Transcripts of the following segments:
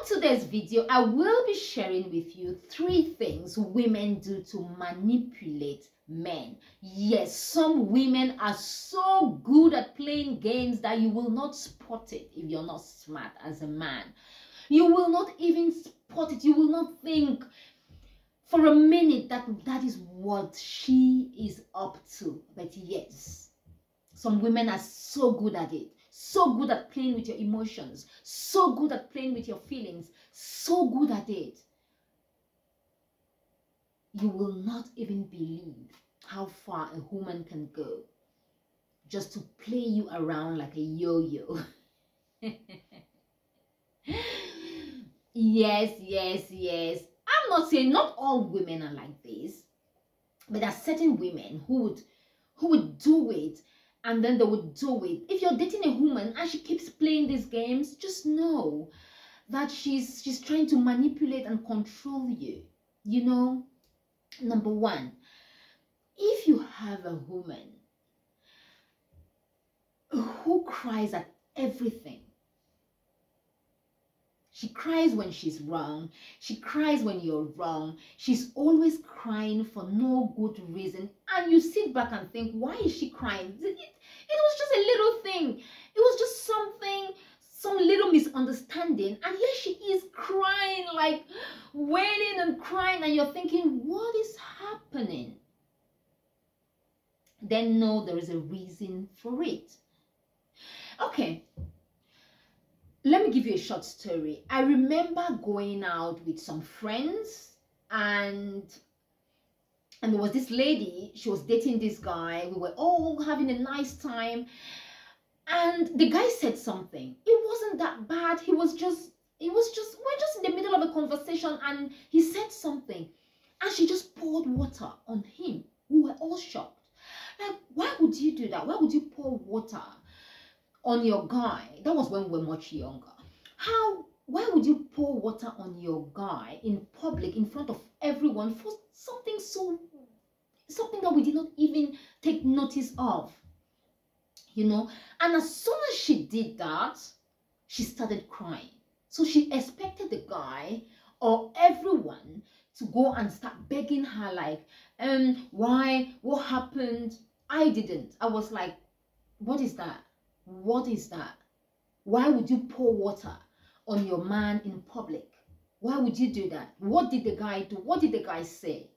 On today's video, I will be sharing with you 3 things women do to manipulate men. Yes, some women are so good at playing games that you will not spot it if you're not smart as a man. You will not even spot it. You will not think for a minute that that is what she is up to. But yes, some women are so good at it. So good at playing with your emotions, so good at playing with your feelings, so good at it. You will not even believe how far a woman can go just to play you around like a yo-yo. Yes. I'm not saying not all women are like this, but there are certain women who would do it. And then they would do it. If you're dating a woman and she keeps playing these games, just know that she's trying to manipulate and control you. You know, number one, if you have a woman who cries at everything, she cries when she's wrong. She cries when you're wrong. She's always crying for no good reason. And you sit back and think, why is she crying? It was just a little thing. It was just something, some little misunderstanding. And here she is crying, like wailing and crying. And you're thinking, what is happening? Then know there is a reason for it. Okay. Let me give you a short story. I remember going out with some friends and there was this lady, she was dating this guy. We were all having a nice time. And the guy said something. It wasn't that bad. We're just in the middle of a conversation and he said something. And she just poured water on him. We were all shocked. Like, why would you do that? Why would you pour water on your guy? That was when we were much younger. Why would you pour water on your guy in public in front of everyone for something that we did not even take notice of? You know, and as soon as she did that, she started crying. So she expected the guy or everyone to go and start begging her like, why, what happened? I didn't. I was like, what is that? What is that? Why would you pour water on your man in public? Why would you do that? What did the guy do? What did the guy say?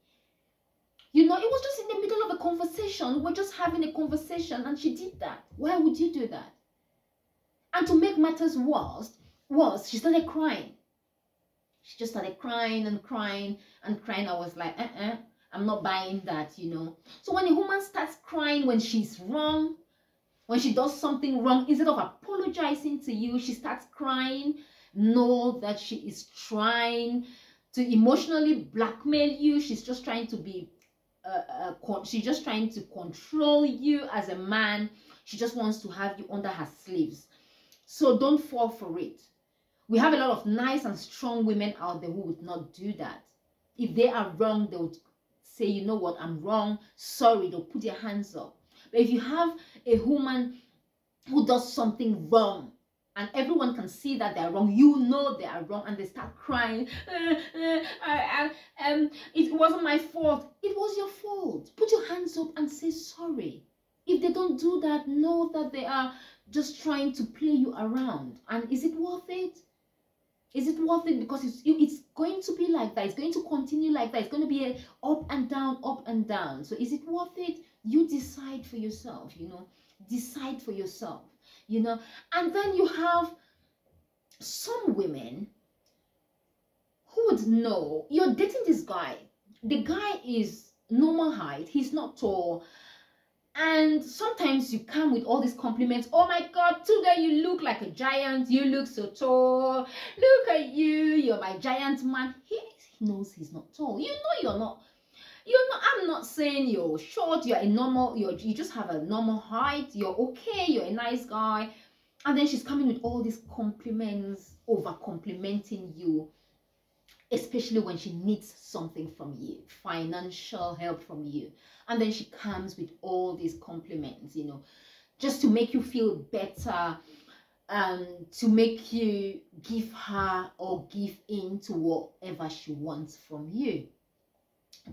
You know, it was just in the middle of a conversation. We're just having a conversation and she did that. Why would you do that? And to make matters worse, she started crying. She just started crying and crying and crying. I was like, I'm not buying that, you know. So when a woman starts crying when she's wrong, when she does something wrong, instead of apologizing to you, she starts crying. Know that she is trying to emotionally blackmail you. She's just trying to be, she's just trying to control you as a man. She just wants to have you under her sleeves. So don't fall for it. We have a lot of nice and strong women out there who would not do that. If they are wrong, they would say, you know what, I'm wrong. Sorry, they'll put their hands up. But if you have a woman who does something wrong and everyone can see that they're wrong, you know they are wrong, and they start crying, it wasn't my fault. It was your fault. Put your hands up and say sorry. If they don't do that, know that they are just trying to play you around. And is it worth it? Is it worth it? Because it's going to be like that. It's going to continue like that. It's going to be a up and down, up and down. So is it worth it? You decide for yourself, you know. Decide for yourself, you know. And then you have some women who would know you're dating this guy. The guy is normal height. He's not tall. And sometimes you come with all these compliments. Oh my God, today you look like a giant. You look so tall. Look at you. You're my giant man. He knows he's not tall. You know you're not. I'm not saying you're short. You're a normal. You just have a normal height. You're okay. You're a nice guy. And then she's coming with all these compliments, over complimenting you. Especially when she needs something from you, financial help from you. And then she comes with all these compliments, you know, just to make you feel better, to make you give her or give in to whatever she wants from you.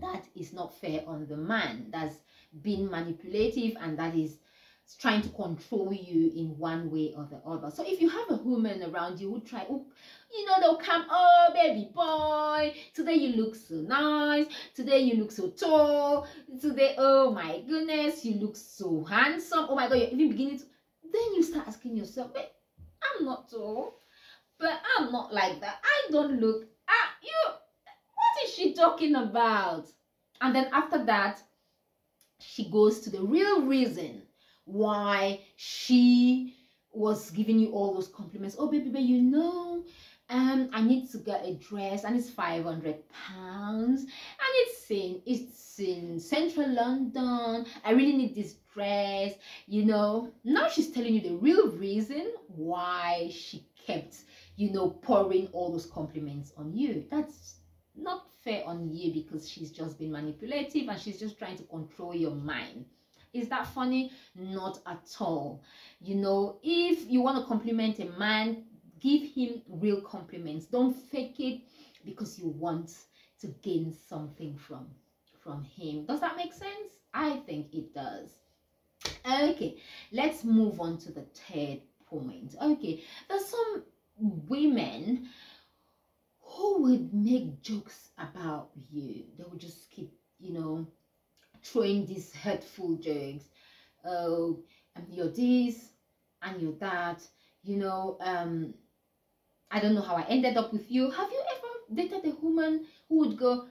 That is not fair on the man. That's being manipulative, and that is trying to control you in one way or the other. So if you have a woman around you who try, they'll come, oh baby boy, today you look so nice, today you look so tall, today, oh my goodness, you look so handsome, oh my god, you're even beginning to, then you start asking yourself, but I'm not tall, but I'm not like that, I don't look, what is she talking about? And then after that, she goes to the real reason why she was giving you all those compliments. Oh baby, I need to get a dress and it's 500 pounds and it's in central London. I really need this dress. Now she's telling you the real reason why she kept pouring all those compliments on you. That's not fair on you, because she's just been manipulative and she's just trying to control your mind. Is that funny? Not at all. If you want to compliment a man, give him real compliments. Don't fake it because you want to gain something from him. Does that make sense? I think it does. Okay, let's move on to the third point. Okay, there's some women who would make jokes about you. They would just keep, throwing these hurtful jokes. Oh, you're this and you're that. I don't know how I ended up with you. Have you ever dated a woman who would go,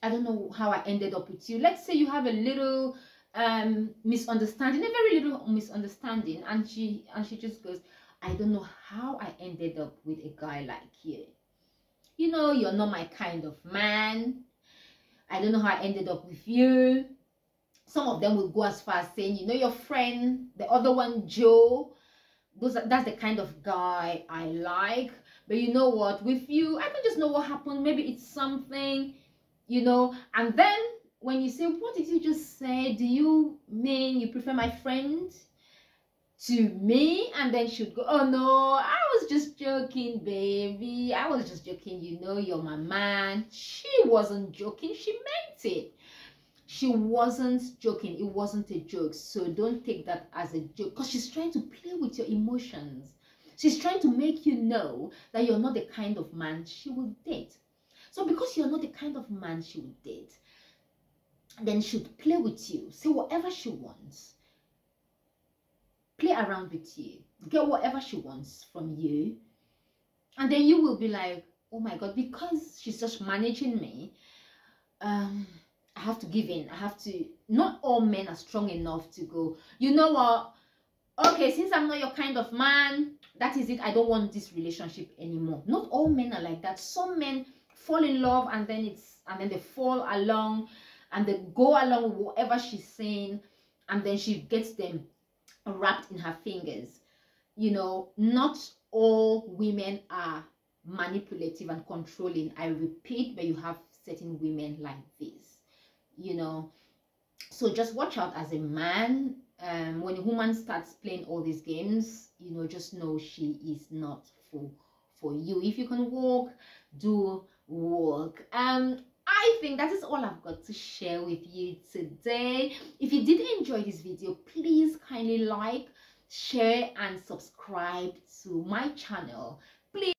I don't know how I ended up with you? Let's say you have a little misunderstanding, a very little misunderstanding, and she just goes, I don't know how I ended up with a guy like you. You're not my kind of man. I don't know how I ended up with you. Some of them will go as far as saying, your friend, the other one, Joe, that's the kind of guy I like. But you know what? With you, I don't just know what happened. Maybe it's something, And then when you say, what did you just say? Do you mean you prefer my friend to me? And then she'd go, oh no, I was just joking, baby, I was just joking, you're my man. She wasn't joking, she meant it. She wasn't joking, it wasn't a joke. So don't take that as a joke, because she's trying to play with your emotions. She's trying to make you know that you're not the kind of man she will date. So because you're not the kind of man she would date, then she'd play with you, say whatever she wants, play around with you, get whatever she wants from you, and then you will be like, oh my god, because she's just managing me, I have to give in. I have to. Not all men are strong enough to go, you know what, okay, since I'm not your kind of man, that is it, I don't want this relationship anymore. Not all men are like that. Some men fall in love and then they fall along and they go along with whatever she's saying, and then she gets them wrapped in her fingers. Not all women are manipulative and controlling. I repeat, but you have certain women like this, So just watch out as a man. When a woman starts playing all these games, just know she is not for you. If you can walk, do walk. I think that is all I've got to share with you today. If you did enjoy this video, please kindly like, share and subscribe to my channel. Please